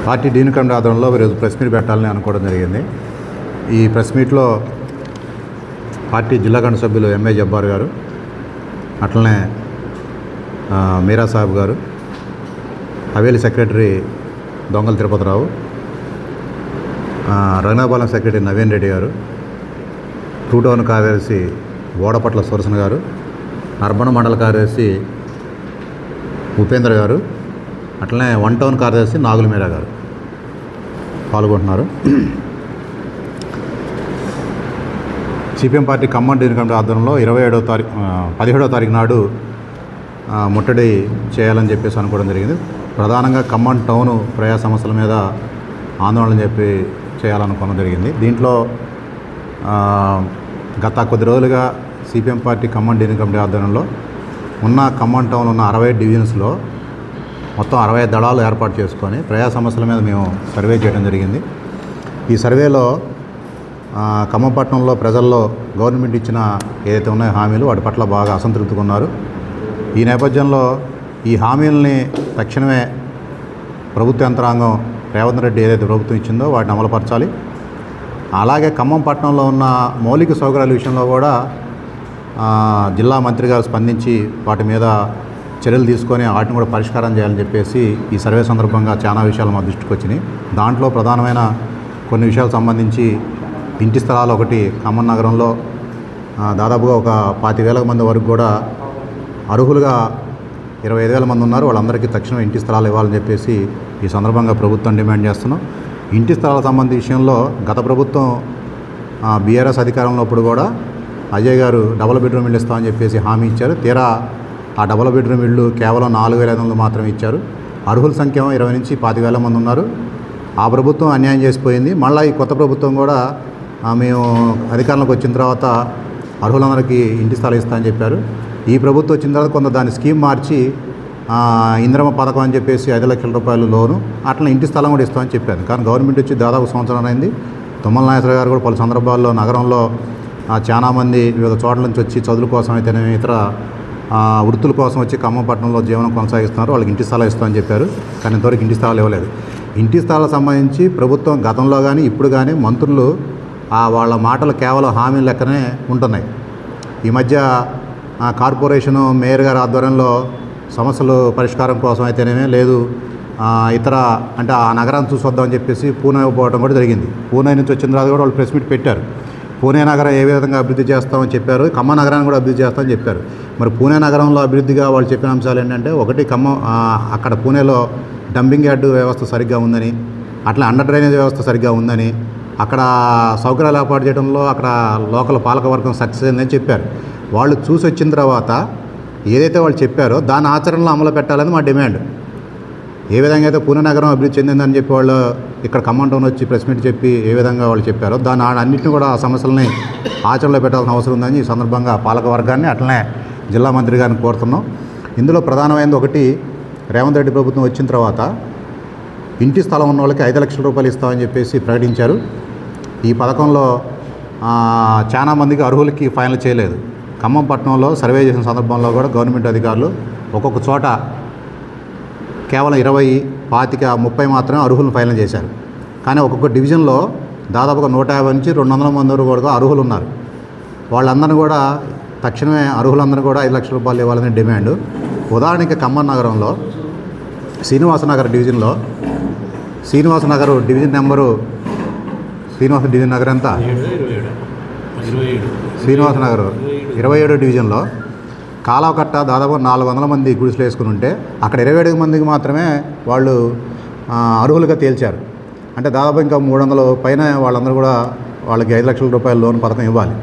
Party Deen committee ఆధ్వర్యంలో ఈరోజు press meet పెట్టాలని అనుకోవడం జరిగింది. ఈ ప్రెస్ మీట్లో పార్టీ జిల్లా కమిటీ సభ్యులు ఎంఏ జబ్బార్ గారు, అట్లనే మీరా సాహెబ్ గారు, హవేలీ సెక్రటరీ దొంగల తిరుపతిరావు, రంగనాపాలెం సెక్రటరీ నవీన్ రెడ్డి గారు, టూ టౌన్ కార్యదర్శి ఓడపట్ల సురసన గారు, అర్బన్ మండల కార్యదర్శి ఉపేంద్ర గారు, అట్లనే వన్ టౌన్ కార్యదర్శి నాగుల మీరా గారు పాల్గొంటున్నారు. సిపిఎం పార్టీ ఖమ్మం డీన్ కమిటీ ఆధ్వర్యంలో 17వ తారీఖు నాడు ముట్టడి చేయాలని చెప్పేసి అనుకోవడం జరిగింది. ప్రధానంగా ఖమ్మం టౌను ప్రజా సమస్యల మీద ఆందోళన చేయాలనుకోవడం జరిగింది. దీంట్లో గత కొద్ది రోజులుగా సిపిఎం పార్టీ ఖమ్మం డీన్ కమిటీ ఆధ్వర్యంలో ఉన్న ఖమ్మం టౌన్ ఉన్న 60 డివిజన్స్లో మొత్తం 60 దళాలు ఏర్పాటు చేసుకొని ప్రజా సమస్యల మీద మేము సర్వే చేయడం జరిగింది. ఈ సర్వేలో ఖమ్మం పట్టణంలో ప్రజల్లో గవర్నమెంట్ ఇచ్చిన ఏదైతే ఉన్నాయో హామీలు వాటి పట్ల బాగా అసంతృప్తిగా ఉన్నారు. ఈ నేపథ్యంలో ఈ హామీలని తక్షణమే ప్రభుత్వ యంత్రాంగం రేవంత్ రెడ్డి ఏదైతే ప్రభుత్వం ఇచ్చిందో వాటిని అమలుపరచాలి. అలాగే ఖమ్మం పట్టణంలో ఉన్న మౌలిక సౌకర్యాల విషయంలో కూడా జిల్లా మంత్రి గారు స్పందించి వాటి మీద చర్యలు తీసుకొని వాటిని కూడా పరిష్కారం చేయాలని చెప్పేసి ఈ సర్వే సందర్భంగా చాలా విషయాలు మా దృష్టికి వచ్చినాయి. దాంట్లో ప్రధానమైన కొన్ని విషయాలకు సంబంధించి ఇంటి స్థలాలు ఒకటి ఖమ్మం నగరంలో దాదాపుగా ఒక 25,000 మంది వరకు కూడా అర్హులుగా 25,000 మంది ఉన్నారు. వాళ్ళందరికీ తక్షణం ఇంటి స్థలాలు ఇవ్వాలని చెప్పేసి ఈ సందర్భంగా ప్రభుత్వం డిమాండ్ చేస్తున్నాం. ఇంటి స్థలాల సంబంధించిన విషయంలో గత ప్రభుత్వం బీఆర్ఎస్ అధికారంలో అప్పుడు కూడా అజయ్ గారు డబుల్ బెడ్రూమ్ ఇల్లు ఇస్తామని చెప్పేసి హామీ ఇచ్చారు. తీరా ఆ డబుల్ బెడ్రూమ్ ఇళ్ళు కేవలం 4,500 మాత్రమే ఇచ్చారు. అర్హుల సంఖ్య 20 నుంచి 25,000 మంది ఉన్నారు. ఆ ప్రభుత్వం అన్యాయం చేసిపోయింది. మళ్ళీ ఈ కొత్త ప్రభుత్వం కూడా మేము అధికారంలోకి వచ్చిన తర్వాత అర్హులందరికీ ఇంటి స్థలాలు ఇస్తామని చెప్పారు. ఈ ప్రభుత్వం వచ్చిన తర్వాత కొంత దాని స్కీమ్ మార్చి ఇంద్రమ్మ పథకం అని చెప్పేసి 5 లక్షల రూపాయలు లోను అట్లా ఇంటి స్థలం కూడా ఇస్తామని చెప్పారు. కానీ గవర్నమెంట్ వచ్చి దాదాపు సంవత్సరం అయింది. తుమ్మల నాగేశ్వర గారు కూడా పలు సందర్భాల్లో నగరంలో చాలామంది వివిధ చోట్ల నుంచి వచ్చి చదువుల కోసం అయితేనే ఇతర వృత్తుల కోసం వచ్చి ఖమ్మం పట్టణంలో జీవనం కొనసాగిస్తున్నారు. వాళ్ళకి ఇంటి స్థలాలు ఇస్తామని చెప్పారు. కానీ ఇంతవరకు ఇంటి స్థలాలు ఇవ్వలేదు. ఇంటి స్థలాలకు సంబంధించి ప్రభుత్వం గతంలో కానీ ఇప్పుడు కానీ మంత్రులు వాళ్ళ మాటలు కేవలం హామీల లెక్కనే ఉంటున్నాయి. ఈ మధ్య కార్పొరేషను మేయర్ గారి ఆధ్వర్యంలో సమస్యలు పరిష్కారం కోసం అయితేనేమే లేదు ఇతర అంటే ఆ నగరాన్ని చూసి వద్దామని చెప్పేసి పూణే పోవడం కూడా జరిగింది. పూణే నుంచి వచ్చిన తర్వాత కూడా వాళ్ళు ప్రెస్ మీట్ పెట్టారు. పూణే నగరం ఏ విధంగా అభివృద్ధి చేస్తామని చెప్పారు. ఖమ్మం నగరాన్ని కూడా అభివృద్ధి చేస్తామని చెప్పారు. మరి పూణే నగరంలో అభివృద్ధిగా వాళ్ళు చెప్పిన అంశాలు ఏంటంటే ఒకటి అక్కడ పూణేలో డంపింగ్ యార్డు వ్యవస్థ సరిగ్గా ఉందని, అట్లా అండర్ డ్రైనేజ్ వ్యవస్థ సరిగ్గా ఉందని, అక్కడ సౌకర్యాలు ఏర్పాటు చేయడంలో అక్కడ లోకల్ పాలకవర్గం సక్సెస్ అయిందని చెప్పారు. వాళ్ళు చూసి వచ్చిన తర్వాత ఏదైతే వాళ్ళు చెప్పారో దాని ఆచరణలో అమలు పెట్టాలని మా డిమాండ్. ఏ విధంగా అయితే పూణే నగరం అభివృద్ధి చెందిందని చెప్పి వాళ్ళు ఇక్కడ ఖమ్మం టౌన్ వచ్చి ప్రెస్ మీట్ చెప్పి ఏ విధంగా వాళ్ళు చెప్పారో దాని అన్నింటినీ కూడా ఆ సమస్యలని ఆచరణలో పెట్టాల్సిన అవసరం ఉందని ఈ సందర్భంగా పాలకవర్గాన్ని అట్లనే జిల్లా మంత్రి గారిని కోరుతున్నాం. ఇందులో ప్రధానమైనది ఒకటి, రేవంత్ రెడ్డి ప్రభుత్వం వచ్చిన తర్వాత ఇంటి స్థలం ఉన్న వాళ్ళకి 5 లక్షల రూపాయలు ఇస్తామని చెప్పేసి ప్రకటించారు. ఈ పథకంలో చాలా మందికి అర్హులకి ఫైనల్ చేయలేదు. ఖమ్మం పట్టణంలో సర్వే చేసిన సందర్భంలో కూడా గవర్నమెంట్ అధికారులు ఒక్కొక్క చోట కేవలం 20, 25, 30 మాత్రమే అర్హులను ఫైనల్ చేశారు. కానీ ఒక్కొక్క డివిజన్లో దాదాపుగా 150 నుంచి 200 మంది వరకు కూడా అర్హులు ఉన్నారు. వాళ్ళందరినీ కూడా తక్షణమే అర్హులందరూ కూడా 5 లక్షల రూపాయలు ఇవ్వాలని డిమాండ్. ఉదాహరణకి ఖమ్మం నగరంలో శ్రీనివాసనగర్ డివిజన్లో Srinivasanagar division number division Nagar ఎంత? శ్రీనివాసనగర్ 27 డివిజన్లో కాలవకట్ట దాదాపు 400 మంది గుడిసెలు వేసుకుని ఉంటే అక్కడ 27 మందికి మాత్రమే వాళ్ళు అర్హులుగా తేల్చారు. అంటే దాదాపు ఇంకా 300 పైన వాళ్ళందరూ కూడా వాళ్ళకి 5 లక్షల రూపాయల లోన్ పథకం ఇవ్వాలి.